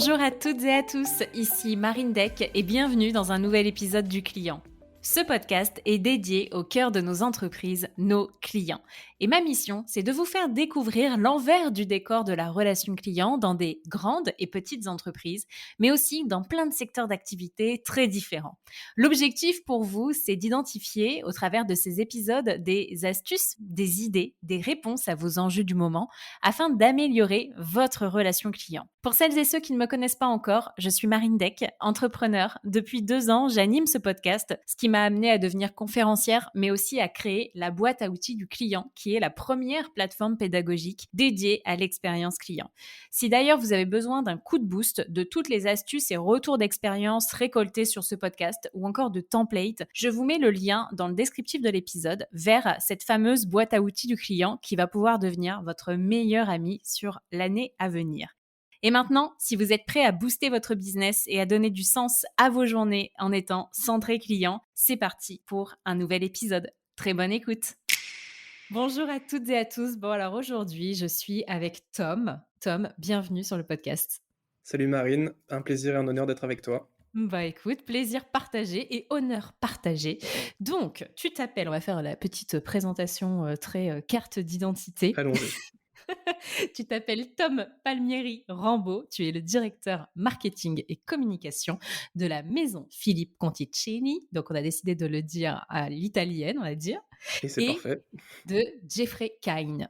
Bonjour à toutes et à tous, ici Marine Deck et bienvenue dans un nouvel épisode du Client. Ce podcast est dédié au cœur de nos entreprises, nos clients. Et ma mission, c'est de vous faire découvrir l'envers du décor de la relation client dans des grandes et petites entreprises, mais aussi dans plein de secteurs d'activité très différents. L'objectif pour vous, c'est d'identifier au travers de ces épisodes des astuces, des idées, des réponses à vos enjeux du moment afin d'améliorer votre relation client. Pour celles et ceux qui ne me connaissent pas encore, je suis Marine Deck, entrepreneur. Depuis 2 ans, j'anime ce podcast, ce qui m'a amenée à devenir conférencière, mais aussi à créer la boîte à outils du client, qui est la première plateforme pédagogique dédiée à l'expérience client. Si d'ailleurs vous avez besoin d'un coup de boost de toutes les astuces et retours d'expérience récoltés sur ce podcast ou encore de templates, je vous mets le lien dans le descriptif de l'épisode vers cette fameuse boîte à outils du client qui va pouvoir devenir votre meilleur ami sur l'année à venir. Et maintenant, si vous êtes prêt à booster votre business et à donner du sens à vos journées en étant centré client, c'est parti pour un nouvel épisode. Très bonne écoute. Bonjour à toutes et à tous. Bon alors aujourd'hui, je suis avec Tom. Tom, bienvenue sur le podcast. Salut Marine, un plaisir et un honneur d'être avec toi. Bah écoute, plaisir partagé et honneur partagé. Donc, tu t'appelles, on va faire la petite présentation très carte d'identité. Allons-y. Tu t'appelles Tom Palmieri Rambo, tu es le directeur marketing et communication de la maison Philippe Conticini, donc on a décidé de le dire à l'italienne, on va dire, Et c'est et parfait. de Jeffrey Kine.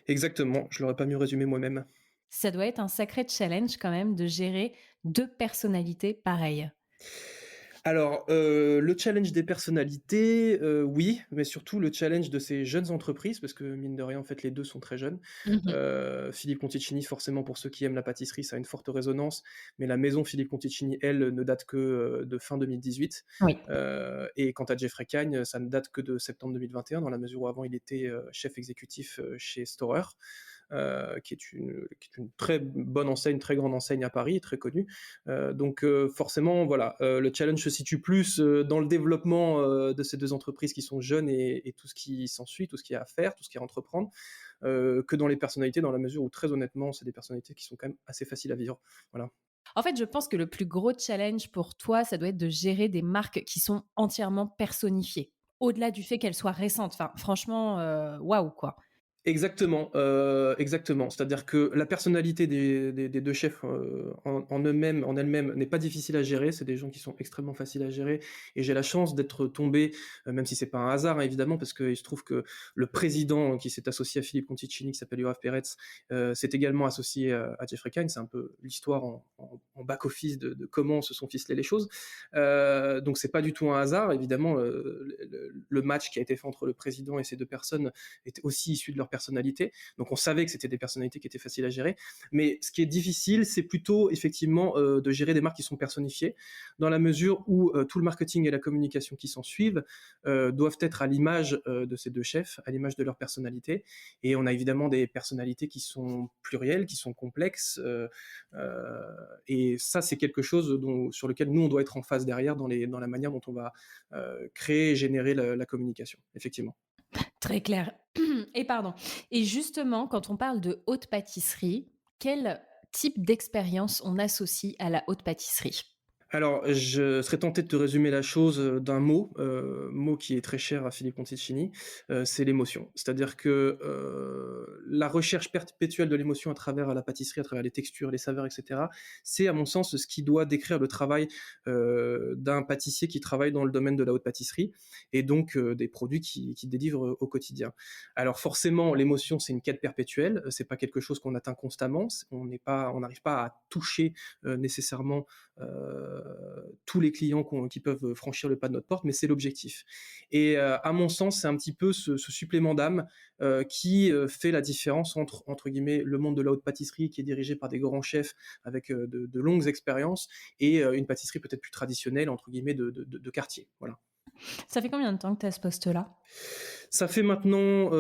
Exactement, je l'aurais pas mieux résumé moi-même. Ça doit être un sacré challenge quand même de gérer 2 personnalités pareilles. Alors, le challenge des personnalités, oui, mais surtout le challenge de ces jeunes entreprises, parce que mine de rien, en fait, les 2 sont très jeunes. Mmh. Philippe Conticini, forcément, pour ceux qui aiment la pâtisserie, ça a une forte résonance, mais la maison Philippe Conticini, elle, ne date que, de fin 2018. Oui. Et quant à Jeffrey Kagne, ça ne date que de septembre 2021, dans la mesure où avant il était, chef exécutif, chez Storer. Qui est une très bonne enseigne, très grande enseigne à Paris, très connue. Donc forcément, voilà, le challenge se situe plus dans le développement de ces 2 entreprises qui sont jeunes et tout ce qui s'ensuit, tout ce qu'il y a à faire, tout ce qu'il y a à entreprendre, que dans les personnalités, dans la mesure où très honnêtement, c'est des personnalités qui sont quand même assez faciles à vivre. Voilà. En fait, je pense que le plus gros challenge pour toi, ça doit être de gérer des marques qui sont entièrement personnifiées. Au-delà du fait qu'elles soient récentes. Enfin, franchement, waouh, quoi. Exactement, exactement. C'est-à-dire que la personnalité des 2 chefs, en eux-mêmes en elle-même n'est pas difficile à gérer. C'est des gens qui sont extrêmement faciles à gérer et j'ai la chance d'être tombé, même si c'est pas un hasard, hein, évidemment, parce qu'il se trouve que le président qui s'est associé à Philippe Conticini, qui s'appelle Yoav Peretz, s'est également associé à Jeffrey Kagne. C'est un peu l'histoire en back office de comment se sont ficelées les choses. Donc c'est pas du tout un hasard. Évidemment, le match qui a été fait entre le président et ces 2 personnes était aussi issu de leur personnalité. Donc on savait que c'était des personnalités qui étaient faciles à gérer. Mais ce qui est difficile, c'est plutôt effectivement de gérer des marques qui sont personnifiées, dans la mesure où tout le marketing et la communication qui s'en suivent doivent être à l'image de ces 2 chefs, à l'image de leur personnalité. Et on a évidemment des personnalités qui sont plurielles, qui sont complexes. Et ça, c'est quelque chose sur lequel nous, on doit être en phase derrière dans la manière dont on va créer et générer la communication, effectivement. Très clair. Et pardon. Et justement, quand on parle de haute pâtisserie, quel type d'expérience on associe à la haute pâtisserie? Alors, je serais tenté de te résumer la chose, d'un mot, mot qui est très cher à Philippe Conticini, c'est l'émotion. C'est-à-dire que, la recherche perpétuelle de l'émotion à travers la pâtisserie, à travers les textures, les saveurs et cetera, c'est à mon sens ce qui doit décrire le travail, d'un pâtissier qui travaille dans le domaine de la haute pâtisserie et donc des produits qu'il délivre au quotidien. Alors forcément, l'émotion, c'est une quête perpétuelle, c'est pas quelque chose qu'on atteint constamment, on n'arrive pas à toucher, nécessairement tous les clients qui peuvent franchir le pas de notre porte, mais c'est l'objectif. Et à mon sens, c'est un petit peu ce supplément d'âme qui fait la différence entre guillemets le monde de la haute pâtisserie qui est dirigé par des grands chefs avec de longues expériences et une pâtisserie peut-être plus traditionnelle entre guillemets de quartier. Voilà. Ça fait combien de temps que tu as ce poste-là? Ça fait maintenant,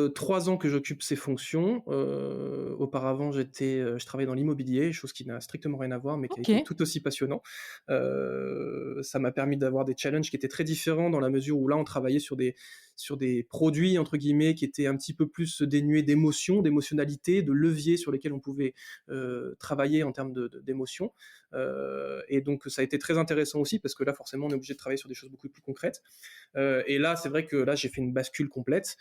3 ans que j'occupe ces fonctions. Auparavant, je travaillais dans l'immobilier, chose qui n'a strictement rien à voir, mais qui a été OK. tout aussi passionnant. Ça m'a permis d'avoir des challenges qui étaient très différents dans la mesure où là, on travaillait sur des «produits» entre guillemets qui étaient un petit peu plus dénués d'émotion, d'émotionnalité, de leviers sur lesquels on pouvait, travailler en termes d'émotions. Et donc ça a été très intéressant aussi parce que là, forcément, on est obligé de travailler sur des choses beaucoup plus concrètes. Et là, c'est vrai que là, j'ai fait une bascule complète.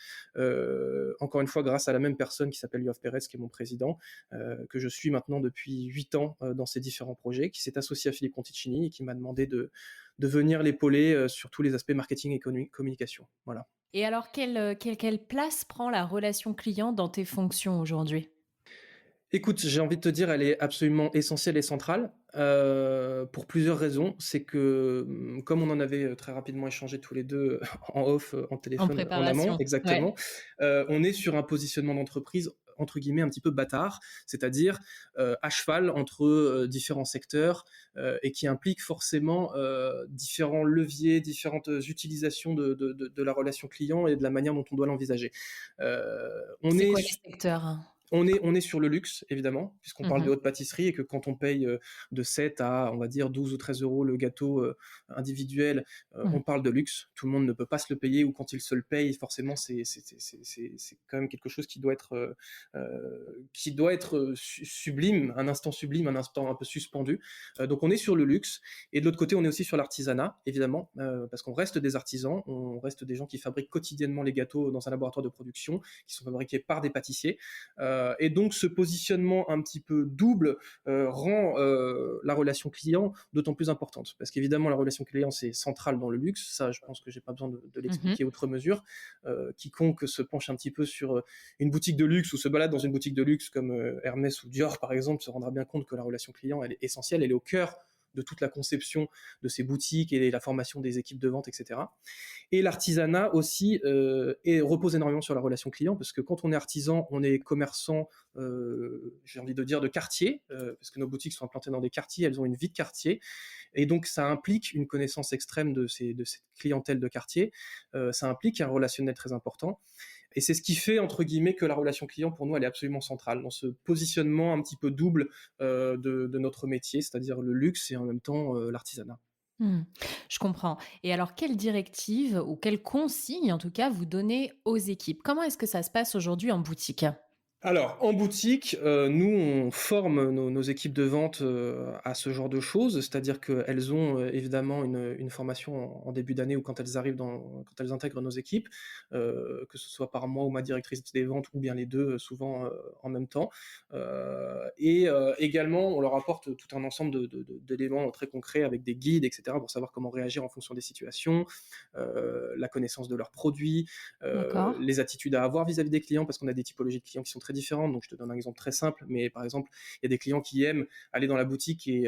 Encore une fois, grâce à la même personne qui s'appelle Yoav Perez, qui est mon président, que je suis maintenant depuis 8 ans dans ces différents projets, qui s'est associé à Philippe Conticini et qui m'a demandé de venir l'épauler sur tous les aspects marketing et communication. Voilà. Et alors quelle place prend la relation client dans tes fonctions aujourd'hui? Écoute, j'ai envie de te dire, elle est absolument essentielle et centrale, pour plusieurs raisons. C'est que, comme on en avait, très rapidement échangé tous les 2 en off, en En téléphone, en amont, préparation, ouais. exactement, on est sur un positionnement d'entreprise entre guillemets «un petit peu bâtard», c'est-à-dire, à cheval entre, différents secteurs, et qui implique forcément, différents leviers, différentes utilisations de la relation client et de la manière dont on doit l'envisager. On C'est est quoi les secteurs? on est sur le luxe, évidemment, puisqu'on parle de Mmh. haute pâtisserie et que quand on paye, de 7 à, on va dire, 12 ou 13 € le gâteau, individuel, Mmh. on parle de luxe. Tout le monde ne peut pas se le payer ou quand il se le paye, forcément, c'est quand même quelque chose qui doit être, sublime, un instant un peu suspendu. Donc on est sur le luxe et de l'autre côté, on est aussi sur l'artisanat, évidemment, parce qu'on reste des artisans, on reste des gens qui fabriquent quotidiennement les gâteaux dans un laboratoire de production, qui sont fabriqués par des pâtissiers. Et donc ce positionnement un petit peu double rend la relation client d'autant plus importante. Parce qu'évidemment, la relation client, c'est central dans le luxe. Ça, je pense que j'ai pas besoin de Mmh. l'expliquer outre mesure. Quiconque se penche un petit peu sur une boutique de luxe ou se balade dans une boutique de luxe comme Hermès ou Dior, par exemple, se rendra bien compte que la relation client, elle est essentielle, elle est au cœur de toute la conception de ces boutiques et la formation des équipes de vente, etc. Et l'artisanat aussi repose énormément sur la relation client, parce que quand on est artisan, on est commerçant, j'ai envie de dire de quartier, parce que nos boutiques sont implantées dans des quartiers, elles ont une vie de quartier, et donc ça implique une connaissance extrême de cette clientèle de quartier, ça implique un relationnel très important, et c'est ce qui fait, entre guillemets, que la relation client, pour nous, elle est absolument centrale, dans ce positionnement un petit peu double de notre métier, c'est-à-dire le luxe et en même temps l'artisanat. Mmh. Je comprends. Et alors quelles directives ou quelles consignes, en tout cas, vous donnez aux équipes? Comment est-ce que ça se passe aujourd'hui en boutique? Alors, en boutique, nous, on forme nos équipes de vente, à ce genre de choses. C'est-à-dire qu'elles ont, évidemment une formation en début d'année ou quand elles intègrent nos équipes, que ce soit par moi ou ma directrice des ventes ou bien les 2, souvent, en même temps. Et également, on leur apporte tout un ensemble d'éléments très concrets avec des guides et cetera pour savoir comment réagir en fonction des situations, la connaissance de leurs produits, D'accord. les attitudes à avoir vis-à-vis des clients, parce qu'on a des typologies de clients qui sont très différentes. Donc je te donne un exemple très simple, mais par exemple, il y a des clients qui aiment aller dans la boutique et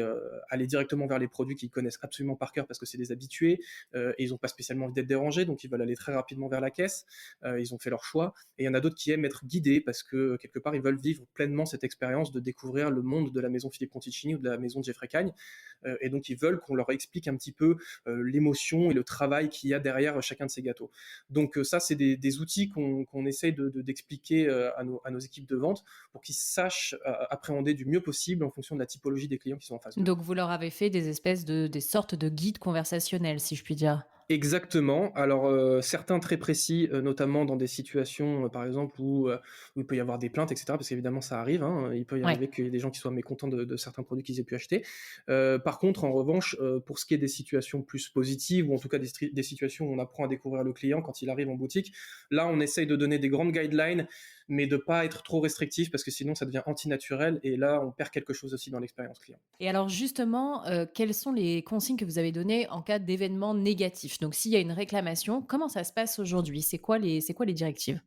aller directement vers les produits qu'ils connaissent absolument par cœur parce que c'est des habitués, et ils n'ont pas spécialement envie d'être dérangés, donc ils veulent aller très rapidement vers la caisse. Ils ont fait leur choix. Et il y en a d'autres qui aiment être guidés parce que quelque part ils veulent vivre pleinement cette expérience de découvrir le monde de la maison Philippe Conticini ou de la maison Jeffrey Cagne, et donc ils veulent qu'on leur explique un petit peu l'émotion et le travail qu'il y a derrière chacun de ces gâteaux. Donc ça, c'est des outils qu'on essaye d'expliquer à nos équipes de vente pour qu'ils sachent appréhender du mieux possible en fonction de la typologie des clients qui sont en face d'eux. Donc vous leur avez fait des sortes de guides conversationnels, si je puis dire? Exactement. Alors, certains très précis, notamment dans des situations, par exemple, où il peut y avoir des plaintes et cetera, parce qu'évidemment ça arrive, hein, il peut y Ouais. arriver qu'il y ait des gens qui soient mécontents de certains produits qu'ils aient pu acheter. Par contre, en revanche, pour ce qui est des situations plus positives ou en tout cas des situations où on apprend à découvrir le client quand il arrive en boutique, là, on essaye de donner des grandes guidelines, mais de pas être trop restrictif parce que sinon ça devient antinaturel et là, on perd quelque chose aussi dans l'expérience client. Et alors justement, quelles sont les consignes que vous avez données en cas d'événement négatif? Donc s'il y a une réclamation, comment ça se passe aujourd'hui? C'est quoi les directives?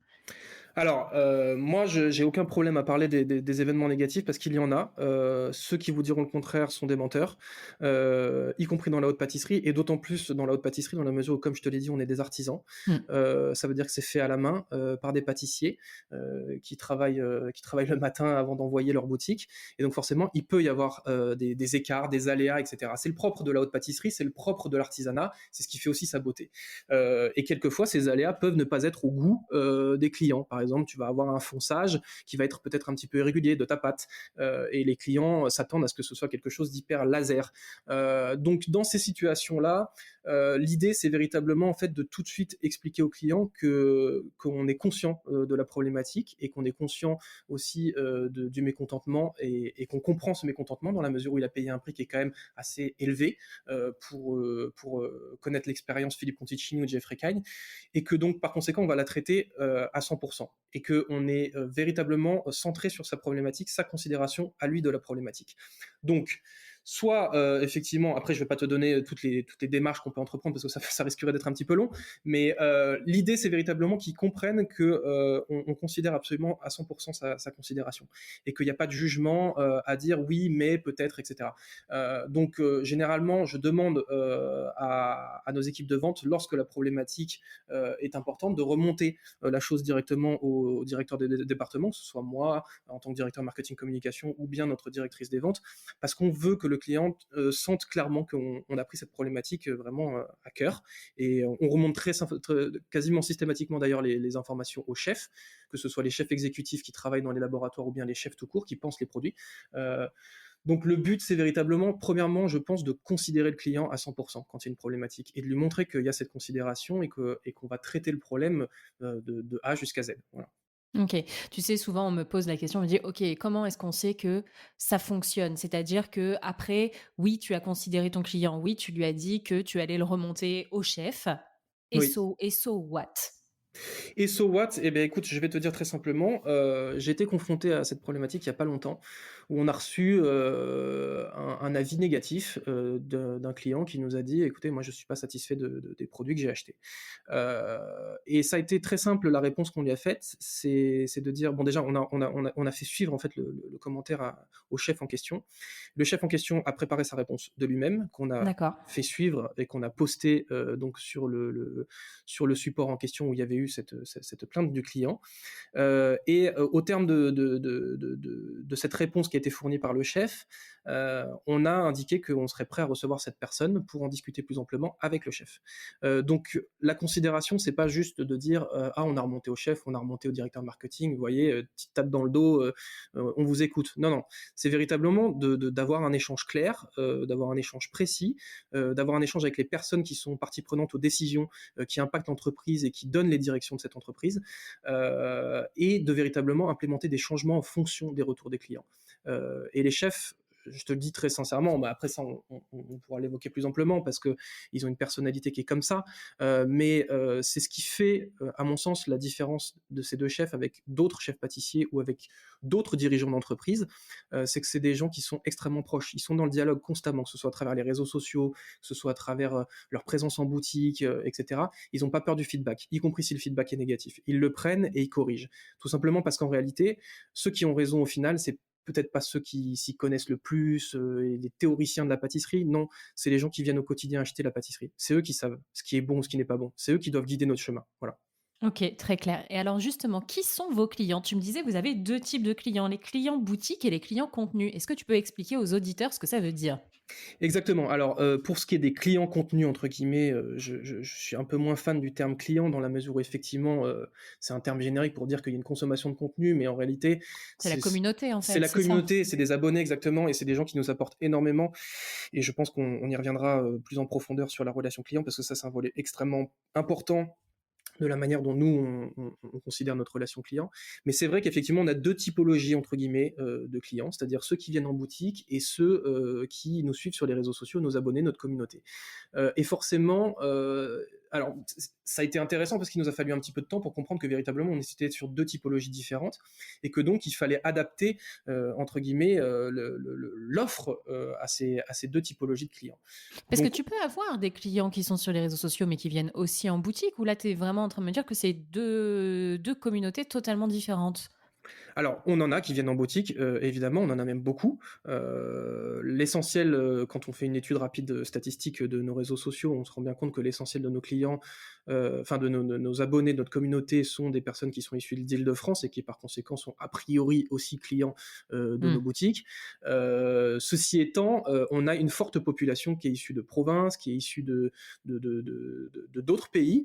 Alors, moi, j'ai aucun problème à parler des événements négatifs parce qu'il y en a. Ceux qui vous diront le contraire sont des menteurs, y compris dans la haute pâtisserie et d'autant plus dans la haute pâtisserie dans la mesure où, comme je te l'ai dit, on est des artisans. Mmh. Ça veut dire que c'est fait à la main, par des pâtissiers, qui travaillent le matin avant d'envoyer leur boutique et donc forcément, il peut y avoir, des écarts, des aléas et cetera. C'est le propre de la haute pâtisserie, c'est le propre de l'artisanat, c'est ce qui fait aussi sa beauté. Et quelquefois, ces aléas peuvent ne pas être au goût des clients. Par exemple, tu vas avoir un fonçage qui va être peut-être un petit peu irrégulier de ta pâte, et les clients s'attendent à ce que ce soit quelque chose d'hyper laser. Donc, dans ces situations-là, l'idée, c'est véritablement en fait de tout de suite expliquer aux clients que qu'on est conscient de la problématique et qu'on est conscient aussi du mécontentement et qu'on comprend ce mécontentement dans la mesure où il a payé un prix qui est quand même assez élevé pour connaître l'expérience Philippe Conticini ou Jeffrey Kind, et que donc par conséquent on va la traiter à 100%, et qu'on est véritablement centré sur sa problématique, sa considération à lui de la problématique. Donc, soit effectivement, après je vais pas te donner toutes les démarches qu'on peut entreprendre parce que ça risquerait d'être un petit peu long, mais l'idée c'est véritablement qu'ils comprennent que on considère absolument à 100% sa considération et qu'il n'y a pas de jugement à dire oui mais peut-être, etc. Donc généralement je demande à nos équipes de vente, lorsque la problématique est importante, de remonter la chose directement au directeur des départements, que ce soit moi en tant que directeur marketing communication ou bien notre directrice des ventes, parce qu'on veut que le client sente clairement qu'on a pris cette problématique vraiment à cœur. Et on remonte quasiment systématiquement d'ailleurs les informations aux chefs, que ce soit les chefs exécutifs qui travaillent dans les laboratoires ou bien les chefs tout court qui pensent les produits. Donc le but, c'est véritablement, premièrement, je pense, de considérer le client à 100% quand il y a une problématique et de lui montrer qu'il y a cette considération et qu'on va traiter le problème de A jusqu'à Z. Voilà. OK. Tu sais, souvent, on me pose la question, on me dit: «OK, comment est-ce qu'on sait que ça fonctionne?» C'est-à-dire que après, oui, tu as considéré ton client, oui, tu lui as dit que tu allais le remonter au chef Oui. et so what? Et so what? Eh bien, écoute, je vais te dire très simplement, j'ai été confronté à cette problématique il y a pas longtemps, où on a reçu un avis négatif d'un client qui nous a dit: «Écoutez, moi, je suis pas satisfait des produits que j'ai achetés». Et ça a été très simple, la réponse qu'on lui a faite, c'est de dire, bon, déjà, on a fait suivre en fait le commentaire au chef en question. Le chef en question a préparé sa réponse de lui-même, qu'on a D'accord. fait suivre et qu'on a posté donc sur le support en question où il y avait eu cette plainte du client. Et au terme de cette réponse qui a été fournie par le chef, on a indiqué qu'on serait prêt à recevoir cette personne pour en discuter plus amplement avec le chef. Donc la considération, c'est pas juste de dire ah, on a remonté au chef, on a remonté au directeur marketing, vous voyez, petite tape dans le dos, on vous écoute. Non, non, c'est véritablement d'avoir un échange clair, d'avoir un échange précis, d'avoir un échange avec les personnes qui sont parties prenantes aux décisions qui impactent l'entreprise et qui donnent les directions de cette entreprise, et de véritablement implémenter des changements en fonction des retours des clients. Et les chefs, je te le dis très sincèrement, bah après ça on pourra l'évoquer plus amplement parce qu'ils ont une personnalité qui est comme ça, mais c'est ce qui fait, à mon sens, la différence de ces deux chefs avec d'autres chefs pâtissiers ou avec d'autres dirigeants d'entreprise, c'est que c'est des gens qui sont extrêmement proches, ils sont dans le dialogue constamment, que ce soit à travers les réseaux sociaux, que ce soit à travers leur présence en boutique, etc. Ils n'ont pas peur du feedback, y compris si le feedback est négatif. Ils le prennent et ils corrigent. Tout simplement parce qu'en réalité, ceux qui ont raison au final, c'est peut-être pas ceux qui s'y connaissent le plus, et les théoriciens de la pâtisserie, non, c'est les gens qui viennent au quotidien acheter la pâtisserie. C'est eux qui savent ce qui est bon, ce qui n'est pas bon. C'est eux qui doivent guider notre chemin. Voilà. OK, très clair. Et alors justement, qui sont vos clients? Tu me disais, vous avez 2 types de clients, les clients boutiques et les clients contenus. Est-ce que tu peux expliquer aux auditeurs ce que ça veut dire? Exactement. Alors, pour ce qui est des «clients contenus» entre guillemets, je suis un peu moins fan du terme client dans la mesure où effectivement, c'est un terme générique pour dire qu'il y a une consommation de contenu, mais en réalité, C'est la c'est communauté, en c'est fait, la c'est ça? communauté, c'est des abonnés exactement et c'est des gens qui nous apportent énormément et je pense qu'on y reviendra, plus en profondeur sur la relation client parce que ça, c'est un volet extrêmement important de la manière dont nous, on considère notre relation client. Mais c'est vrai qu'effectivement, on a deux typologies, entre guillemets, de clients, c'est-à-dire ceux qui viennent en boutique et ceux qui nous suivent sur les réseaux sociaux, nos abonnés, notre communauté. Et forcément, alors ça a été intéressant parce qu'il nous a fallu un petit peu de temps pour comprendre que véritablement on était sur 2 typologies différentes et que donc il fallait adapter, entre guillemets, l'offre, à ces 2 typologies de clients. Parce que Donc tu peux avoir des clients qui sont sur les réseaux sociaux, mais qui viennent aussi en boutique, ou là, tu es vraiment en train de me dire que c'est deux communautés totalement différentes? Alors, on en a qui viennent en boutique, évidemment, on en a même beaucoup. L'essentiel, quand on fait une étude rapide, statistique de nos réseaux sociaux, on se rend bien compte que l'essentiel de nos clients, enfin de nos abonnés, de notre communauté sont des personnes qui sont issues d'Île-de-France et qui, par conséquent, sont a priori aussi clients, de nos Mmh. boutiques. Ceci étant, on a une forte population qui est issue de province, qui est issue d'autres pays,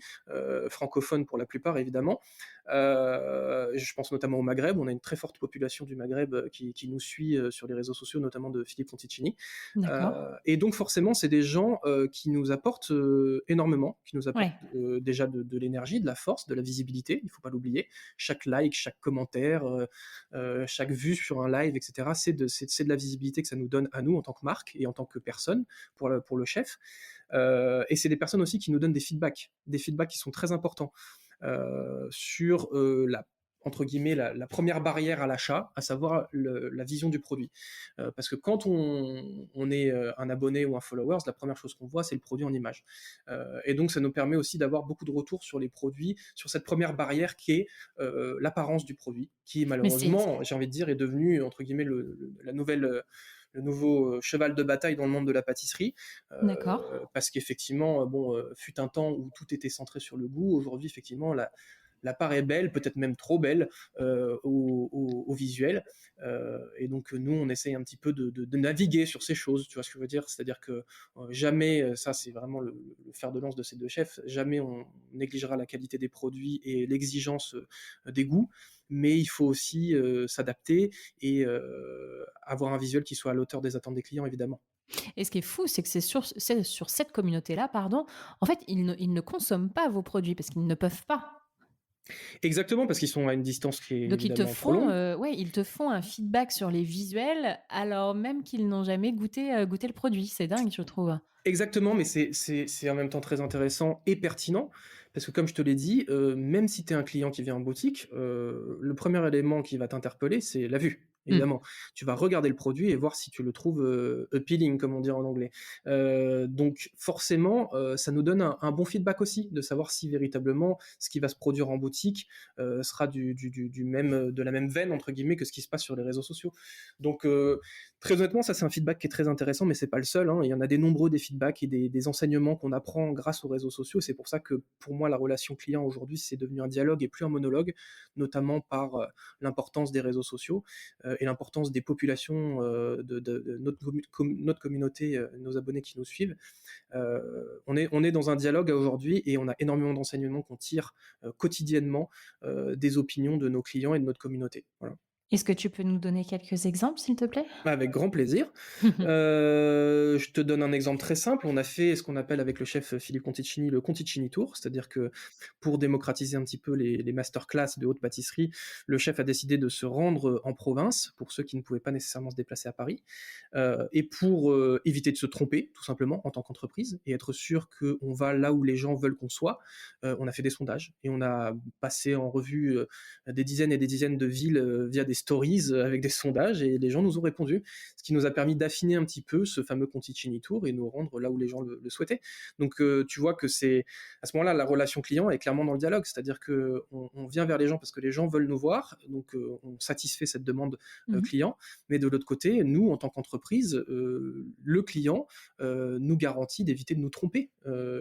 francophones pour la plupart évidemment. Je pense notamment au Maghreb. On a une très forte population du Maghreb qui nous suit sur les réseaux sociaux, notamment de Philippe Conticini. D'accord. Et donc forcément, c'est des gens qui nous apportent énormément, qui nous apportent Ouais. déjà de l'énergie, de la force, de la visibilité, il ne faut pas l'oublier. Chaque like, chaque commentaire, chaque vue sur un live, etc., c'est de la visibilité que ça nous donne à nous en tant que marque et en tant que personne pour le chef. Et c'est des personnes aussi qui nous donnent des feedbacks qui sont très importants sur la entre guillemets la première barrière à l'achat, à savoir la vision du produit. Parce que quand on est un abonné ou un follower, la première chose qu'on voit, c'est le produit en image. Et donc ça nous permet aussi d'avoir beaucoup de retours sur les produits, sur cette première barrière qui est l'apparence du produit, qui Mais c'est malheureusement, j'ai envie de dire, est devenu entre guillemets la nouvelle le nouveau cheval de bataille dans le monde de la pâtisserie, d'accord. parce qu'effectivement, bon, fut un temps où tout était centré sur le goût. Aujourd'hui, effectivement, la part est belle, peut-être même trop belle au visuel. Et donc nous, on essaye un petit peu de naviguer sur ces choses, tu vois ce que je veux dire? C'est-à-dire que jamais, ça c'est vraiment le fer de lance de ces deux chefs, jamais on négligera la qualité des produits et l'exigence des goûts, mais il faut aussi s'adapter et avoir un visuel qui soit à l'auteur des attentes des clients, évidemment. Et ce qui est fou, c'est que c'est sur cette communauté-là, pardon, en fait, ils ne consomment pas vos produits parce qu'ils ne peuvent pas. Exactement, parce qu'ils sont à une distance qui est Donc évidemment trop longue. ils te font un feedback sur les visuels, alors même qu'ils n'ont jamais goûté le produit. C'est dingue, je trouve. Exactement, mais c'est en même temps très intéressant et pertinent, parce que comme je te l'ai dit, même si tu es un client qui vient en boutique, le premier élément qui va t'interpeller, c'est la vue, Mmh. évidemment. Tu vas regarder le produit et voir si tu le trouves, appealing comme on dit en anglais. Donc forcément, ça nous donne un bon feedback aussi, de savoir si véritablement ce qui va se produire en boutique, sera du même, de la même veine entre guillemets que ce qui se passe sur les réseaux sociaux. Donc très honnêtement, ça c'est un feedback qui est très intéressant, mais c'est pas le seul, hein. Il y en a des nombreux des feedbacks et des enseignements qu'on apprend grâce aux réseaux sociaux. C'est pour ça que pour moi, la relation client aujourd'hui, c'est devenu un dialogue et plus un monologue, notamment par l'importance des réseaux sociaux et l'importance des populations de notre communauté, nos abonnés qui nous suivent. On est dans un dialogue aujourd'hui et on a énormément d'enseignements qu'on tire quotidiennement des opinions de nos clients et de notre communauté. Voilà. Est-ce que tu peux nous donner quelques exemples, s'il te plaît? Avec grand plaisir. Je te donne un exemple très simple. On a fait ce qu'on appelle avec le chef Philippe Conticini le Conticini Tour, c'est-à-dire que pour démocratiser un petit peu les masterclass de haute pâtisserie, le chef a décidé de se rendre en province pour ceux qui ne pouvaient pas nécessairement se déplacer à Paris, et pour éviter de se tromper, tout simplement, en tant qu'entreprise, et être sûr qu'on va là où les gens veulent qu'on soit. On a fait des sondages et on a passé en revue des dizaines et des dizaines de villes via des stories avec des sondages et les gens nous ont répondu, ce qui nous a permis d'affiner un petit peu ce fameux Conticini Tour et nous rendre là où les gens le souhaitaient. Donc tu vois que c'est à ce moment-là la relation client est clairement dans le dialogue, c'est-à-dire que on vient vers les gens parce que les gens veulent nous voir, donc on satisfait cette demande Mmh. client, mais de l'autre côté, nous en tant qu'entreprise, le client nous garantit d'éviter de nous tromper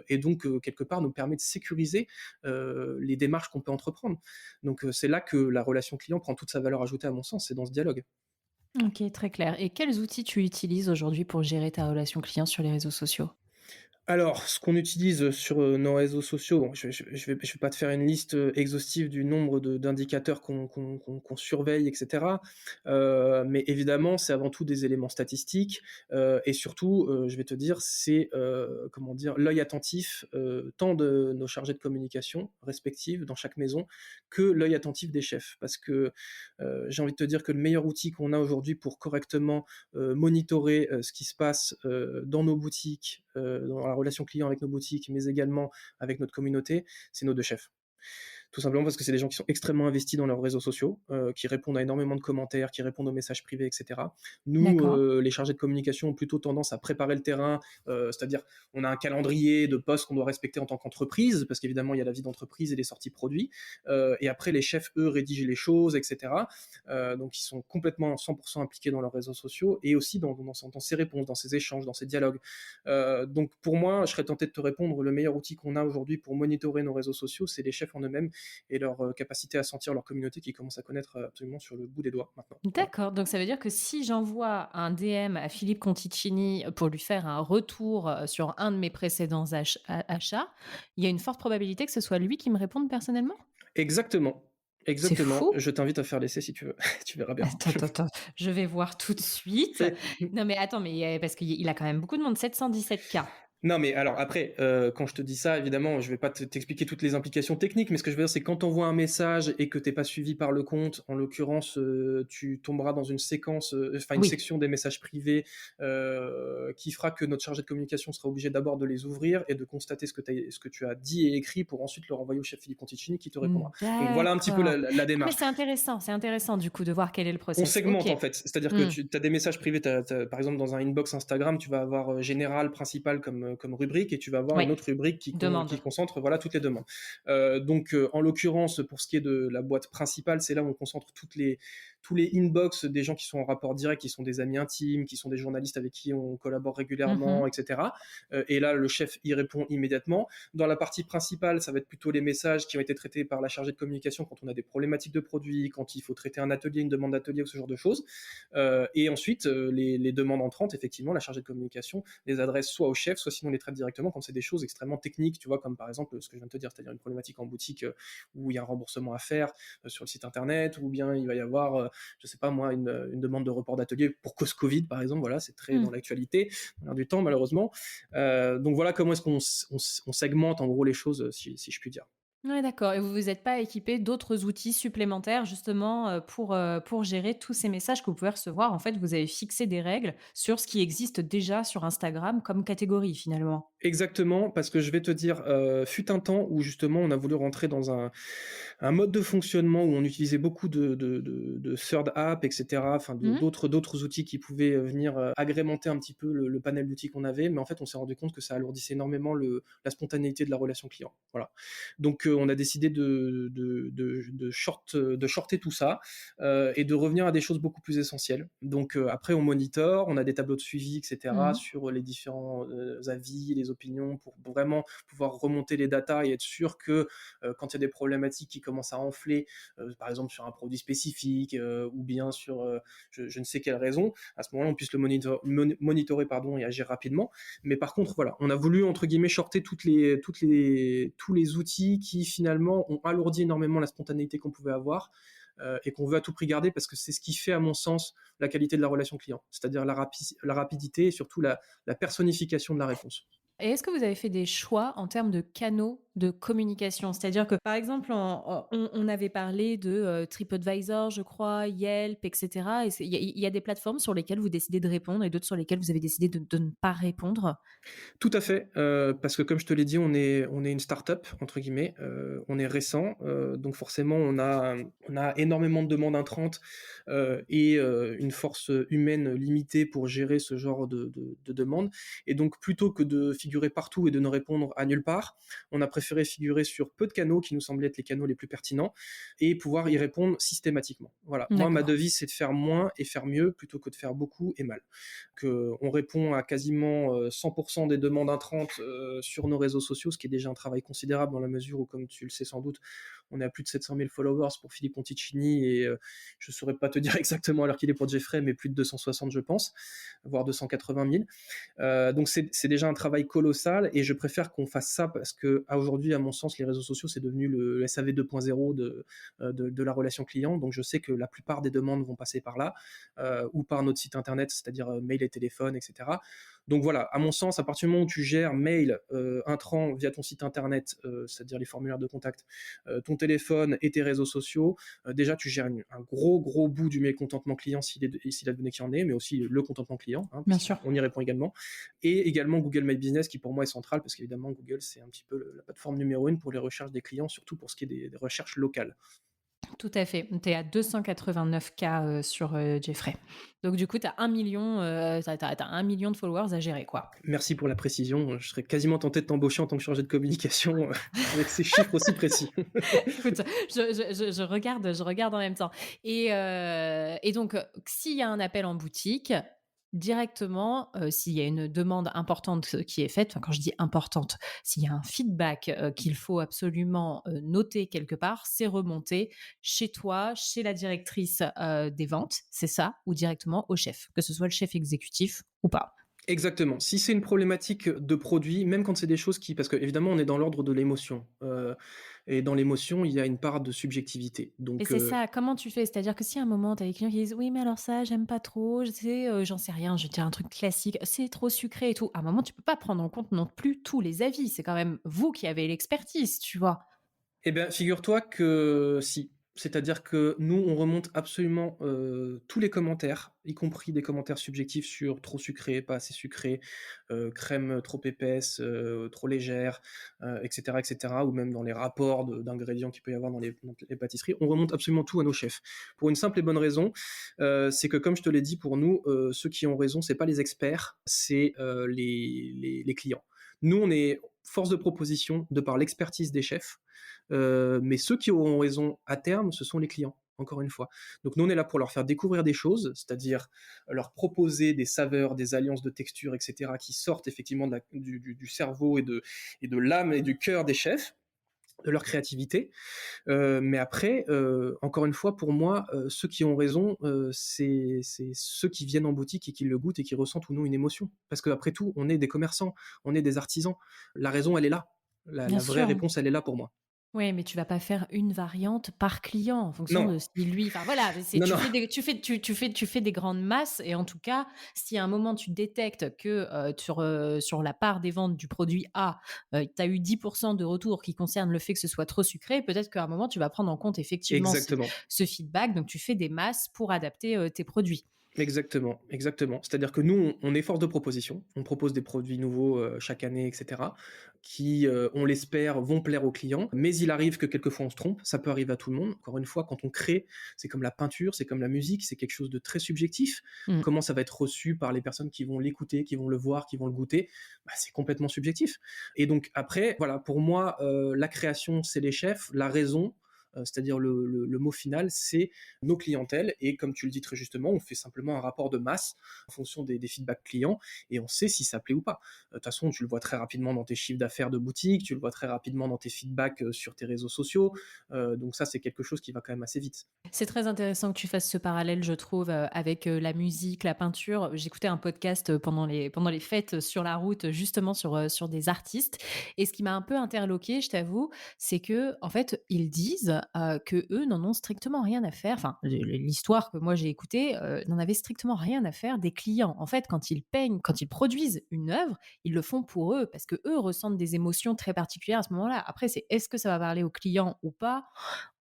et donc quelque part nous permet de sécuriser les démarches qu'on peut entreprendre. Donc c'est là que la relation client prend toute sa valeur ajoutée à mon sens, c'est dans ce dialogue. OK, très clair. Et quels outils tu utilises aujourd'hui pour gérer ta relation client sur les réseaux sociaux? Alors, ce qu'on utilise sur, nos réseaux sociaux, bon, je vais pas te faire une liste, exhaustive du nombre d'indicateurs qu'on surveille et cetera, mais évidemment, c'est avant tout des éléments statistiques, et surtout, je vais te dire, c'est, comment dire? L'œil attentif, tant de nos chargés de communication respectifs dans chaque maison, que l'œil attentif des chefs. Parce que, j'ai envie de te dire que le meilleur outil qu'on a aujourd'hui pour correctement, monitorer, ce qui se passe, dans nos boutiques, dans la relation client avec nos boutiques, mais également avec notre communauté, c'est nos 2 chefs. Tout simplement parce que c'est des gens qui sont extrêmement investis dans leurs réseaux sociaux, qui répondent à énormément de commentaires, qui répondent aux messages privés, et cetera. Nous, D'accord. les chargés de communication ont plutôt tendance à préparer le terrain, c'est-à-dire on a un calendrier de postes qu'on doit respecter en tant qu'entreprise, parce qu'évidemment il y a la vie d'entreprise et les sorties produits. Et après les chefs, eux, rédigent les choses, et cetera. Donc ils sont complètement 100% impliqués dans leurs réseaux sociaux et aussi dans ces réponses, dans ces échanges, dans ces dialogues. Donc pour moi, je serais tenté de te répondre, le meilleur outil qu'on a aujourd'hui pour monitorer nos réseaux sociaux, c'est les chefs en eux-mêmes et leur capacité à sentir leur communauté qui commence à connaître absolument sur le bout des doigts maintenant. Voilà. D'accord, donc ça veut dire que si j'envoie un DM à Philippe Conticini pour lui faire un retour, sur un de mes précédents achats, il y a une forte probabilité que ce soit lui qui me réponde personnellement? Exactement, C'est exactement. fou! Je t'invite à faire l'essai si tu veux. Tu verras bien. Attends, je vais voir tout de suite. C'est Non mais attends, mais parce qu'il a quand même beaucoup de monde, 717 K. Non, mais alors après, quand je te dis ça, évidemment, je vais pas t'expliquer toutes les implications techniques, mais ce que je veux dire, c'est quand on voit un message et que t'es pas suivi par le compte, en l'occurrence, tu tomberas dans une séquence, enfin une Oui. section des messages privés, qui fera que notre chargé de communication sera obligé d'abord de les ouvrir et de constater ce que tu as dit et écrit pour ensuite le renvoyer au chef Philippe Conticini qui te répondra. Donc voilà un petit peu D'accord. la Ah mais démarche. c'est intéressant du coup de voir quel est le On process. OK. segmente en fait, c'est-à-dire que Mmh. tu as des messages privés, par exemple dans un inbox Instagram, tu vas avoir général, principal comme rubrique et tu vas avoir une Ouais, autre rubrique qui demande. concentre voilà, toutes les demandes. Donc en l'occurrence, pour ce qui est de la boîte principale, c'est là où on concentre tous les inbox des gens qui sont en rapport direct, qui sont des amis intimes, qui sont des journalistes avec qui on collabore régulièrement, Mmh. etc. Et là, le chef y répond immédiatement. Dans la partie principale, ça va être plutôt les messages qui ont été traités par la chargée de communication quand on a des problématiques de produits, quand il faut traiter un atelier, une demande d'atelier ou ce genre de choses. Et ensuite, les demandes entrantes, effectivement, la chargée de communication les adresse soit au chef, soit sinon les traite directement quand c'est des choses extrêmement techniques, tu vois, comme par exemple ce que je viens de te dire, c'est-à-dire une problématique en boutique où il y a un remboursement à faire sur le site internet, ou bien il va y avoir, je sais pas moi, une demande de report d'atelier pour cause Covid, par exemple, voilà, c'est très Mmh. dans l'actualité, dans l'air du temps, malheureusement. Donc voilà comment est-ce qu'on segmente en gros les choses, si je puis dire. Ouais, d'accord et vous vous êtes pas équipé d'autres outils supplémentaires justement, pour gérer tous ces messages que vous pouvez recevoir? En fait, vous avez fixé des règles sur ce qui existe déjà sur Instagram comme catégorie finalement? Exactement, parce que je vais te dire, fut un temps où justement on a voulu rentrer dans un mode de fonctionnement où on utilisait beaucoup de third app et cetera, enfin Mmh. d'autres outils qui pouvaient, venir, agrémenter un petit peu le panel d'outils qu'on avait. Mais en fait, on s'est rendu compte que ça alourdissait énormément la spontanéité de la relation client. Voilà. Donc, on a décidé de shorter tout ça, et de revenir à des choses beaucoup plus essentielles. Donc, après on monitor, on a des tableaux de suivi et cetera Mmh. sur les différents, avis, les opinions pour vraiment pouvoir remonter les datas et être sûr que quand il y a des problématiques qui commencent à enfler, par exemple sur un produit spécifique ou bien sur je ne sais quelle raison, à ce moment-là, on puisse le monitorer pardon, et agir rapidement. Mais par contre, voilà, on a voulu, entre guillemets, shorter tous les outils qui finalement ont alourdi énormément la spontanéité qu'on pouvait avoir. Et qu'on veut à tout prix garder parce que c'est ce qui fait, à mon sens, la qualité de la relation client, c'est-à-dire la rapidité et surtout la personnification de la réponse. Et est-ce que vous avez fait des choix en termes de canaux de communication? C'est-à-dire que, par exemple, on avait parlé de, TripAdvisor, je crois, Yelp et cetera et il y a des plateformes sur lesquelles vous décidez de répondre et d'autres sur lesquelles vous avez décidé de ne pas répondre? Tout à fait, parce que comme je te l'ai dit, on est une start-up entre guillemets, on est récent, donc forcément on a énormément de demandes entrantes, et une force humaine limitée pour gérer ce genre de demandes. Et donc plutôt que de figurer partout et de ne répondre à nulle part, on a préféré figurer sur peu de canaux qui nous semblaient être les canaux les plus pertinents et pouvoir y répondre systématiquement. Voilà, moi ma D'accord. devise c'est de faire moins et faire mieux plutôt que de faire beaucoup et mal. On répond à quasiment 100% des demandes entrantes sur nos réseaux sociaux, ce qui est déjà un travail considérable dans la mesure où, comme tu le sais sans doute, on est à plus de 700 000 followers pour Philippe Conticini et je ne saurais pas te dire exactement à l'heure qu'il est pour Jeffrey, mais plus de 260 je pense, voire 280 000. Donc c'est déjà un travail colossal et je préfère qu'on fasse ça parce que aujourd'hui, à mon sens, les réseaux sociaux, c'est devenu le SAV 2.0 de la relation client. Donc je sais que la plupart des demandes vont passer par là ou par notre site internet, c'est-à-dire mail et téléphone, etc. Donc voilà, à mon sens, à partir du moment où tu gères mail intrant via ton site internet, c'est-à-dire les formulaires de contact, ton téléphone et tes réseaux sociaux, déjà tu gères un gros bout du mécontentement client s'il advenait qu'il y en ait, mais aussi le contentement client, hein, Bien parce sûr. qu'on y répond également. Et également Google My Business qui pour moi est central parce qu'évidemment Google c'est un petit peu la plateforme numéro 1 pour les recherches des clients, surtout pour ce qui est des recherches locales. Tout à fait. Tu es à 289 K, sur, Jeffrey. Donc du coup, tu as 1 000 000, tu as 1 000 000 de followers à gérer, quoi. Merci pour la précision, je serais quasiment tenté de t'embaucher en tant que chargé de communication, avec ces chiffres aussi précis. Écoute, je regarde en même temps et donc, s'il y a un appel en boutique, directement, s'il y a une demande importante qui est faite, enfin, quand je dis importante, s'il y a un feedback, qu'il faut absolument, noter quelque part, c'est remonté chez toi, chez la directrice, des ventes, c'est ça? Ou directement au chef, que ce soit le chef exécutif ou pas? Exactement. Si c'est une problématique de produit, même quand c'est des choses qui parce qu'évidemment on est dans l'ordre de l'émotion, et dans l'émotion, il y a une part de subjectivité. Et Donc, c'est ça, comment tu fais? C'est-à-dire que si à un moment, tu as des clients qui disent: «Oui, mais alors ça, j'aime pas trop, je sais, j'en sais rien, je vais te dire un truc classique, c'est trop sucré et tout». À un moment, tu peux pas prendre en compte non plus tous les avis. C'est quand même vous qui avez l'expertise, tu vois? eh bien, figure-toi que si. C'est-à-dire que nous, on remonte absolument, tous les commentaires, y compris des commentaires subjectifs sur trop sucré, pas assez sucré, crème trop épaisse, trop légère, et cetera, ou même dans les rapports d'ingrédients qu'il peut y avoir dans les pâtisseries. On remonte absolument tout à nos chefs. Pour une simple et bonne raison, c'est que comme je te l'ai dit, pour nous, ceux qui ont raison, c'est pas les experts, c'est, les clients. Nous, on est force de proposition de par l'expertise des chefs, mais ceux qui auront raison à terme, ce sont les clients, encore une fois. Donc nous, on est là pour leur faire découvrir des choses, c'est-à-dire leur proposer des saveurs, des alliances de textures, etc., qui sortent effectivement du cerveau et de l'âme et du cœur des chefs, de leur créativité. Mais après, encore une fois, pour moi, ceux qui ont raison, c'est ceux qui viennent en boutique et qui le goûtent et qui ressentent ou non une émotion. Parce qu'après tout, on est des commerçants, on est des artisans. La raison, elle est là. Bien La vraie sûr. réponse, elle est là pour moi. Oui, mais tu vas pas faire une variante par client en fonction Non, de si lui enfin voilà, c'est non, non. tu fais des grandes masses et en tout cas, si à un moment tu détectes que, sur la part des ventes du produit A, tu as eu 10 de retours qui concernent le fait que ce soit trop sucré, peut-être qu'à un moment tu vas prendre en compte effectivement Exactement. ce feedback, donc tu fais des masses pour adapter, tes produits. Exactement, exactement. C'est-à-dire que nous, on est force de proposition. On propose des produits nouveaux, chaque année et cetera, qui, on l'espère, vont plaire aux clients. Mais il arrive que quelquefois on se trompe, ça peut arriver à tout le monde. Encore une fois, quand on crée, c'est comme la peinture, c'est comme la musique, c'est quelque chose de très subjectif. Mmh. Comment ça va être reçu par les personnes qui vont l'écouter, qui vont le voir, qui vont le goûter? Bah, c'est complètement subjectif. Et donc après, voilà, pour moi, la création, c'est les chefs. La raison, c'est-à-dire le mot final, c'est nos clientèles. Et comme tu le dis très justement, on fait simplement un rapport de masse en fonction des feedbacks clients et on sait si ça plaît ou pas. De toute façon, tu le vois très rapidement dans tes chiffres d'affaires de boutique, tu le vois très rapidement dans tes feedbacks sur tes réseaux sociaux. Donc ça, c'est quelque chose qui va quand même assez vite. C'est très intéressant que tu fasses ce parallèle, je trouve, avec, la musique, la peinture. J'écoutais un podcast, pendant les fêtes, sur la route, justement sur des artistes et ce qui m'a un peu interloquée, je t'avoue, c'est que en fait, ils disent, qu'eux n'en ont strictement rien à faire enfin, l'histoire que moi j'ai écoutée, n'en avait strictement rien à faire des clients. En fait, quand ils peignent, quand ils produisent une œuvre, ils le font pour eux parce qu'eux ressentent des émotions très particulières à ce moment-là. Après, c'est est-ce que ça va parler aux clients ou pas?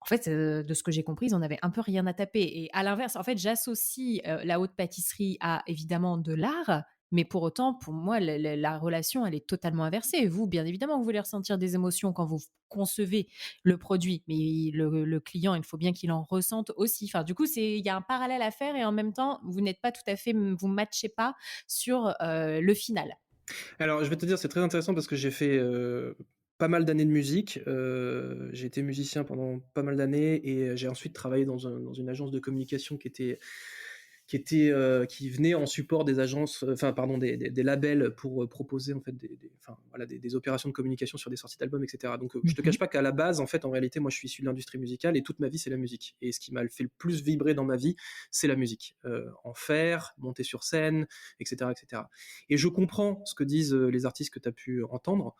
En fait, de ce que j'ai compris, ils en avaient un peu rien à taper et à l'inverse, en fait, j'associe, la haute pâtisserie à évidemment de l'art, mais pour autant, pour moi, la relation, elle est totalement inversée. Vous, bien évidemment, vous voulez ressentir des émotions quand vous concevez le produit, mais le client, il faut bien qu'il en ressente aussi. Enfin, du coup, il y a un parallèle à faire et en même temps, vous n'êtes pas tout à fait vous matchez pas sur, le final. Alors, je vais te dire, c'est très intéressant parce que j'ai fait pas mal d'années de musique. J'ai été musicien pendant pas mal d'années et j'ai ensuite travaillé dans une agence de communication qui venait en support des agences, enfin pardon, des labels pour proposer en fait enfin, voilà, des opérations de communication sur des sorties d'albums, etc. Donc je te Mmh. cache pas qu'à la base, en fait, en réalité, moi je suis issu de l'industrie musicale et toute ma vie c'est la musique. Et ce qui m'a fait le plus vibrer dans ma vie, c'est la musique. En faire, monter sur scène, etc., etc. Et je comprends ce que disent les artistes que tu as pu entendre.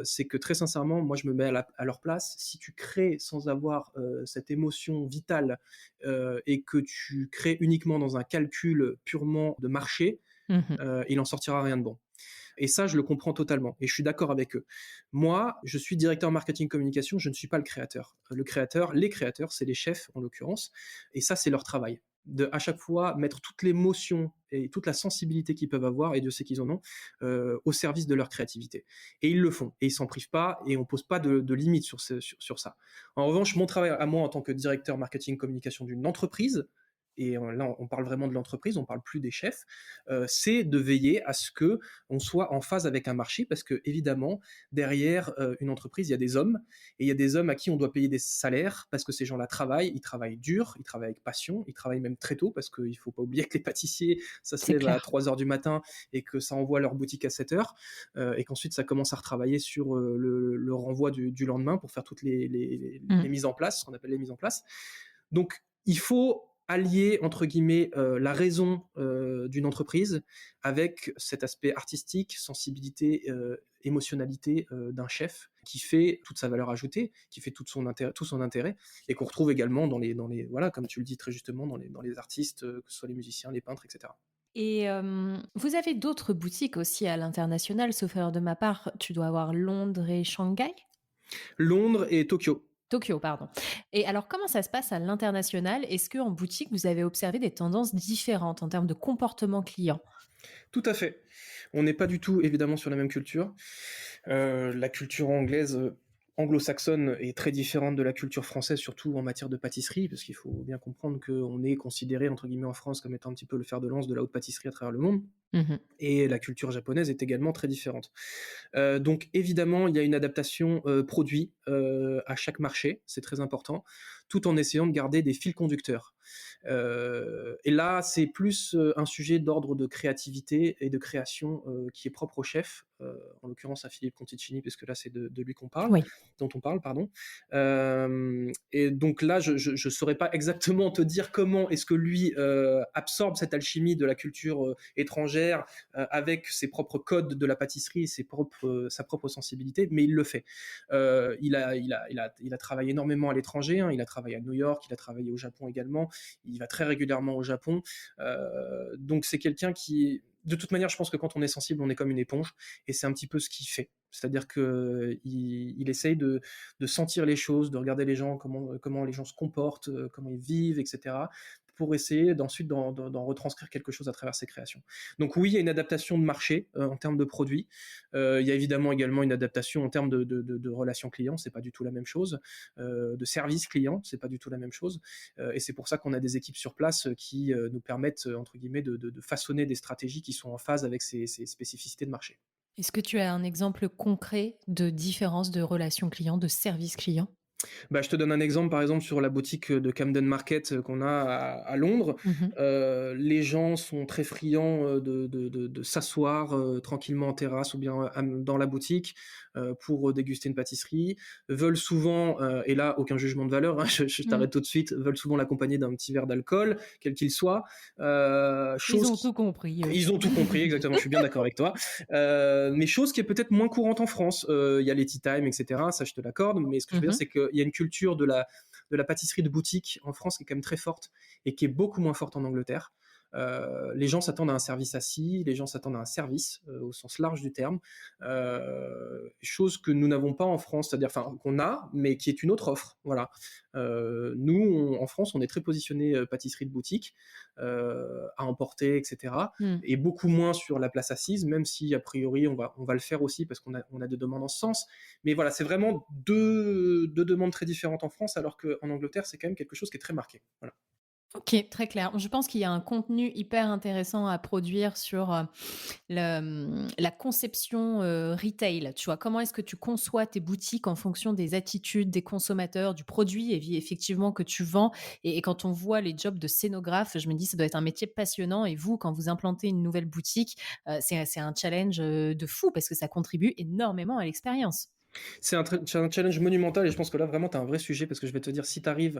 C'est que très sincèrement, moi je me mets à leur place. Si tu crées sans avoir cette émotion vitale et que tu crées uniquement dans un calcul purement de marché, Mmh. il en sortira rien de bon. Et ça, je le comprends totalement et je suis d'accord avec eux. Moi, je suis directeur marketing communication, je ne suis pas le créateur. Les créateurs, c'est les chefs en l'occurrence, et ça, c'est leur travail. De à chaque fois mettre toute l'émotion et toute la sensibilité qu'ils peuvent avoir, et Dieu sait qu'ils en ont, au service de leur créativité. Et ils le font, et ils s'en privent pas, et on pose pas de limites sur ça. En revanche, mon travail à moi en tant que directeur marketing communication d'une entreprise, et là on parle vraiment de l'entreprise, on parle plus des chefs, c'est de veiller à ce que on soit en phase avec un marché, parce que évidemment derrière une entreprise il y a des hommes, et il y a des hommes à qui on doit payer des salaires, parce que ces gens-là ils travaillent dur, ils travaillent avec passion, ils travaillent même très tôt, parce qu'il faut pas oublier que les pâtissiers, ça se C'est lève à clair. 3 heures du matin et que ça envoie leur boutique à 7 heures, et qu'ensuite ça commence à retravailler sur le renvoi du lendemain pour faire toutes les Mmh. mises en place, ce qu'on appelle les mises en place. Donc il faut allier entre guillemets la raison d'une entreprise avec cet aspect artistique, sensibilité, émotionnalité d'un chef qui fait toute sa valeur ajoutée, qui fait tout son intérêt, et qu'on retrouve également voilà, comme tu le dis très justement, dans les artistes, que ce soit les musiciens, les peintres, etc. Et vous avez d'autres boutiques aussi à l'international, sauf erreur de ma part, tu dois avoir Londres et Shanghai? Londres et Tokyo. Tokyo, pardon. Et alors comment ça se passe à l'international? Est-ce qu'en boutique, vous avez observé des tendances différentes en termes de comportement client? Tout à fait. On n'est pas du tout évidemment sur la même culture. La culture anglaise, anglo-saxonne est très différente de la culture française, surtout en matière de pâtisserie, parce qu'il faut bien comprendre qu'on est considéré entre guillemets en France comme étant un petit peu le fer de lance de la haute pâtisserie à travers le monde. Mmh. Et la culture japonaise est également très différente. Donc évidemment, il y a une adaptation produit à chaque marché, c'est très important, tout en essayant de garder des fils conducteurs. Et là, c'est plus un sujet d'ordre de créativité et de création qui est propre au chef, en l'occurrence à Philippe Conticini, puisque là c'est de lui qu'on parle, Oui. dont on parle, pardon. Et donc là, je saurais pas exactement te dire comment est-ce que lui absorbe cette alchimie de la culture étrangère avec ses propres codes de la pâtisserie, sa propre sensibilité, mais il le fait. Il a travaillé énormément à l'étranger, hein, il a travaillé à New York, il a travaillé au Japon également, il va très régulièrement au Japon, donc c'est quelqu'un qui, de toute manière, je pense que quand on est sensible, on est comme une éponge, et c'est un petit peu ce qu'il fait. C'est-à-dire que il essaye de sentir les choses, de regarder les gens, comment les gens se comportent, comment ils vivent, etc., pour essayer d'ensuite d'en retranscrire quelque chose à travers ses créations. Donc oui, il y a une adaptation de marché en termes de produits. Il y a évidemment également une adaptation en termes de relations clients, c'est pas du tout la même chose. De service client, c'est pas du tout la même chose. Et c'est pour ça qu'on a des équipes sur place qui nous permettent, entre guillemets, de façonner des stratégies qui sont en phase avec ces spécificités de marché. Est-ce que tu as un exemple concret de différence de relation client, de service client? Bah, je te donne un exemple, par exemple, sur la boutique de Camden Market qu'on a à Londres. Mmh. Les gens sont très friands de s'asseoir tranquillement en terrasse ou bien dans la boutique pour déguster une pâtisserie. Veulent souvent, et là, aucun jugement de valeur, hein, je Mmh. t'arrête tout de suite, veulent souvent l'accompagner d'un petit verre d'alcool, quel qu'il soit. Ils Chose ont qui tout compris, eux. Ils ont tout compris, exactement, je suis bien d'accord avec toi. Mais chose qui est peut-être moins courante en France. Il y a les tea time, etc. Ça, je te l'accorde. Mais ce que je veux dire, Mmh. c'est qu'il y a une culture de la pâtisserie de boutique en France qui est quand même très forte et qui est beaucoup moins forte en Angleterre. Les gens s'attendent à un service assis, les gens s'attendent à un service au sens large du terme, chose que nous n'avons pas en France, c'est-à-dire, enfin, qu'on a, mais qui est une autre offre. Voilà. Nous, en France, on est très positionné pâtisserie de boutique, à emporter, etc. Mmh. Et beaucoup moins sur la place assise, même si a priori on va le faire aussi parce qu'on a des demandes en ce sens. Mais voilà, c'est vraiment deux demandes très différentes en France, alors qu'en Angleterre, c'est quand même quelque chose qui est très marqué. Voilà. OK, très clair. Je pense qu'il y a un contenu hyper intéressant à produire sur, la conception, retail. Tu vois? Comment est-ce que tu conçois tes boutiques en fonction des attitudes des consommateurs, du produit effectivement que tu vends et quand on voit les jobs de scénographe, je me dis: «Ça doit être un métier passionnant» et vous, quand vous implantez une nouvelle boutique, c'est un challenge, de fou parce que ça contribue énormément à l'expérience. C'est un challenge monumental, et je pense que là, vraiment, tu as un vrai sujet, parce que je vais te dire, si tu arrives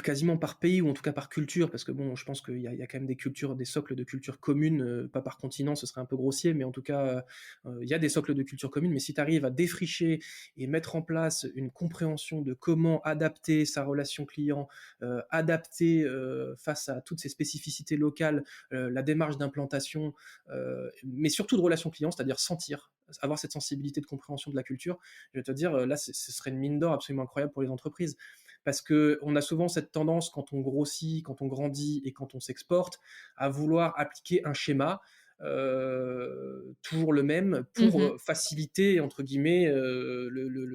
quasiment par pays ou en tout cas par culture, parce que bon, je pense qu'il y a quand même des cultures, des socles de culture communes, pas par continent, ce serait un peu grossier, mais en tout cas, il y a des socles de culture commune. Mais si tu arrives à défricher et mettre en place une compréhension de comment adapter sa relation client, adapter face à toutes ces spécificités locales, la démarche d'implantation, mais surtout de relation client, c'est-à-dire sentir, avoir cette sensibilité de compréhension de la culture, je vais te dire, là, ce serait une mine d'or absolument incroyable pour les entreprises. Parce qu'on a souvent cette tendance, quand on grossit, quand on grandit et quand on s'exporte, à vouloir appliquer un schéma, toujours le même, pour Mmh. faciliter, entre guillemets,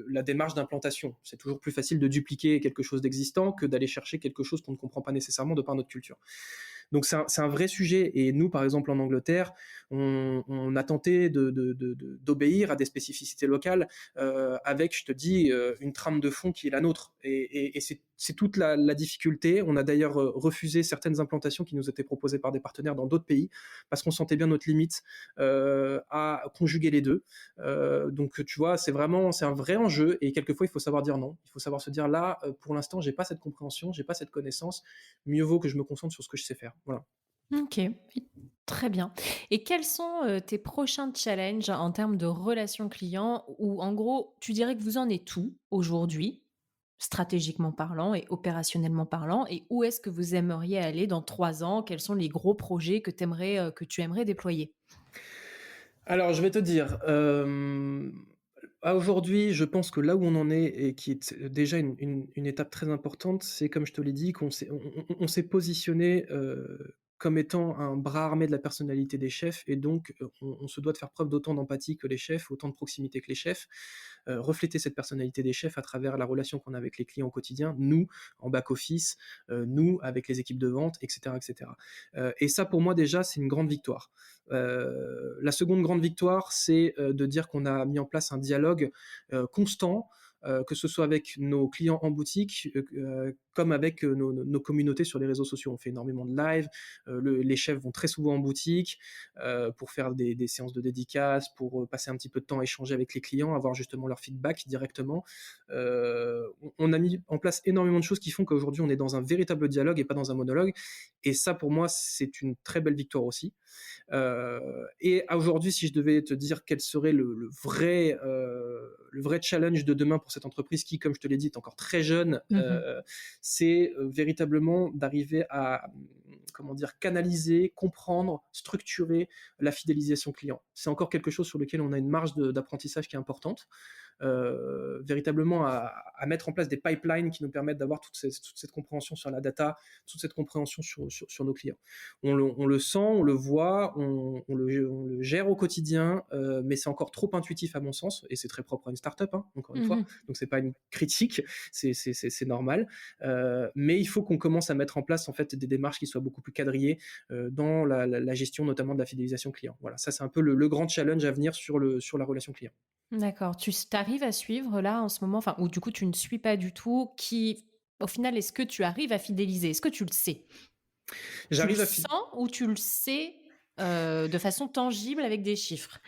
la démarche d'implantation. C'est toujours plus facile de dupliquer quelque chose d'existant que d'aller chercher quelque chose qu'on ne comprend pas nécessairement de par notre culture. Donc c'est un vrai sujet. Et nous, par exemple, en Angleterre, on a tenté d'obéir à des spécificités locales avec, je te dis, une trame de fond qui est la nôtre. Et c'est toute la difficulté. On a d'ailleurs refusé certaines implantations qui nous étaient proposées par des partenaires dans d'autres pays parce qu'on sentait bien notre limite à conjuguer les deux. Donc tu vois, c'est un vrai enjeu et quelquefois il faut savoir dire non. Il faut savoir se dire là, pour l'instant, j'ai pas cette compréhension, j'ai pas cette connaissance. Mieux vaut que je me concentre sur ce que je sais faire. Voilà. OK, très bien. Et quels sont, tes prochains challenges en termes de relations clients où en gros, tu dirais que vous en êtes où aujourd'hui, stratégiquement parlant et opérationnellement parlant? Et où est-ce que vous aimeriez aller dans 3 ans? Quels sont les gros projets que tu aimerais déployer? Alors, je vais te dire, à aujourd'hui, je pense que là où on en est et qui est déjà une étape très importante, c'est comme je te l'ai dit, qu'on s'est positionné, comme étant un bras armé de la personnalité des chefs et donc, on se doit de faire preuve d'autant d'empathie que les chefs, autant de proximité que les chefs, refléter cette personnalité des chefs à travers la relation qu'on a avec les clients au quotidien, nous, en back office, nous, avec les équipes de vente, et cetera, et cetera. Et ça, pour moi, déjà, c'est une grande victoire. La seconde grande victoire, c'est de dire qu'on a mis en place un dialogue constant, que ce soit avec nos clients en boutique, comme avec nos communautés sur les réseaux sociaux. On fait énormément de live, les chefs vont très souvent en boutique pour faire des séances de dédicaces, pour passer un petit peu de temps à échanger avec les clients, avoir justement leur feedback directement. On a mis en place énormément de choses qui font qu'aujourd'hui on est dans un véritable dialogue et pas dans un monologue. Et ça, pour moi, c'est une très belle victoire aussi. Et aujourd'hui, si je devais te dire quel serait le vrai challenge de demain pour cette entreprise qui, comme je te l'ai dit, est encore très jeune, Mmh. c'est véritablement d'arriver à, comment dire, canaliser, comprendre, structurer la fidélisation client. C'est encore quelque chose sur lequel on a une marge d'apprentissage qui est importante. Véritablement à mettre en place des pipelines qui nous permettent d'avoir toute cette compréhension sur la data, toute cette compréhension sur nos clients. On le sent, on le voit, on le gère au quotidien, mais c'est encore trop intuitif à mon sens, et c'est très propre à une startup, hein, encore une fois. Mmh. Donc c'est pas une critique, c'est normal. Mais il faut qu'on commence à mettre en place en fait des démarches qui soient beaucoup plus quadrillées dans la gestion notamment de la fidélisation client. Voilà, ça c'est un peu le grand challenge à venir sur la relation client. D'accord. Tu arrives à suivre là en ce moment, enfin ou du coup tu ne suis pas du tout, qui au final, est-ce que tu arrives à fidéliser? Est-ce que tu le sais? Tu le J'arrive à fi sens ou tu le sais, de façon tangible avec des chiffres?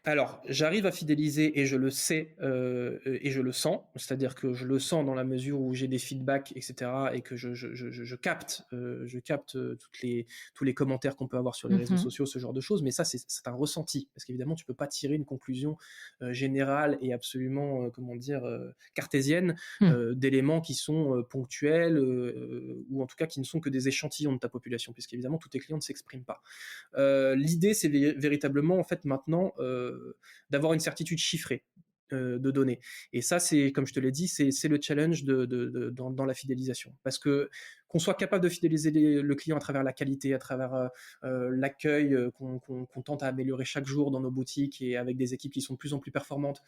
Alors, j'arrive à fidéliser et je le sais, et je le sens. C'est-à-dire que je le sens dans la mesure où j'ai des feedbacks et cetera et que je capte, tous les commentaires qu'on peut avoir sur les réseaux Mmh. sociaux, ce genre de choses. Mais ça, c'est un ressenti parce qu'évidemment, tu peux pas tirer une conclusion, générale et absolument, comment dire, cartésienne, Mmh. d'éléments qui sont, ponctuels, ou en tout cas qui ne sont que des échantillons de ta population puisqu'évidemment tous tes clients ne s'expriment pas. L'idée, c'est véritablement, en fait, maintenant, d'avoir une certitude chiffrée de données. Et ça, c'est, comme je te l'ai dit, c'est le challenge dans la fidélisation. Parce que qu'on soit capable de fidéliser le client à travers la qualité, à travers l'accueil qu'on tente à améliorer chaque jour dans nos boutiques et avec des équipes qui sont de plus en plus performantes,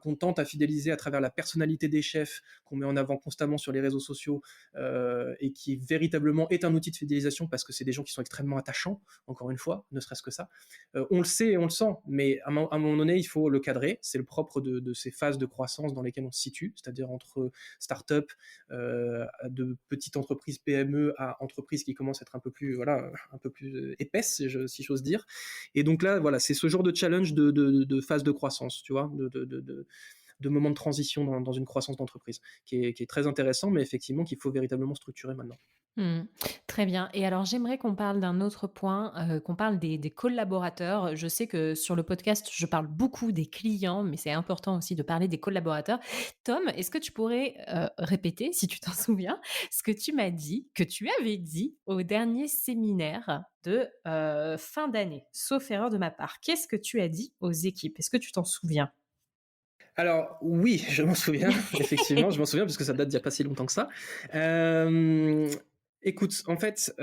qu'on tente à fidéliser à travers la personnalité des chefs qu'on met en avant constamment sur les réseaux sociaux, et qui véritablement est un outil de fidélisation parce que c'est des gens qui sont extrêmement attachants, encore une fois, ne serait-ce que ça. On le sait et on le sent, mais à un moment donné, il faut le cadrer. C'est le propre de ces phases de croissance dans lesquelles on se situe, c'est-à-dire entre start-up, de petites entreprises PME à entreprises qui commencent à être un peu plus, voilà, un peu plus épaisses, si j'ose dire. Et donc là, voilà, c'est ce genre de challenge de phase de croissance, tu vois, de moment de transition dans une croissance d'entreprise, qui est très intéressant, mais effectivement qu'il faut véritablement structurer maintenant. Mmh. Très bien et alors j'aimerais qu'on parle d'un autre point, qu'on parle des collaborateurs. Je sais que sur le podcast, je parle beaucoup des clients, mais c'est important aussi de parler des collaborateurs. Tom, est-ce que tu pourrais, répéter, si tu t'en souviens, ce que tu avais dit au dernier séminaire de, fin d'année? Sauf erreur de ma part. Qu'est-ce que tu as dit aux équipes? Est-ce que tu t'en souviens? Alors oui, je m'en souviens, effectivement, je m'en souviens parce que ça date d'il y a pas si longtemps que ça. Hem, écoute, en fait,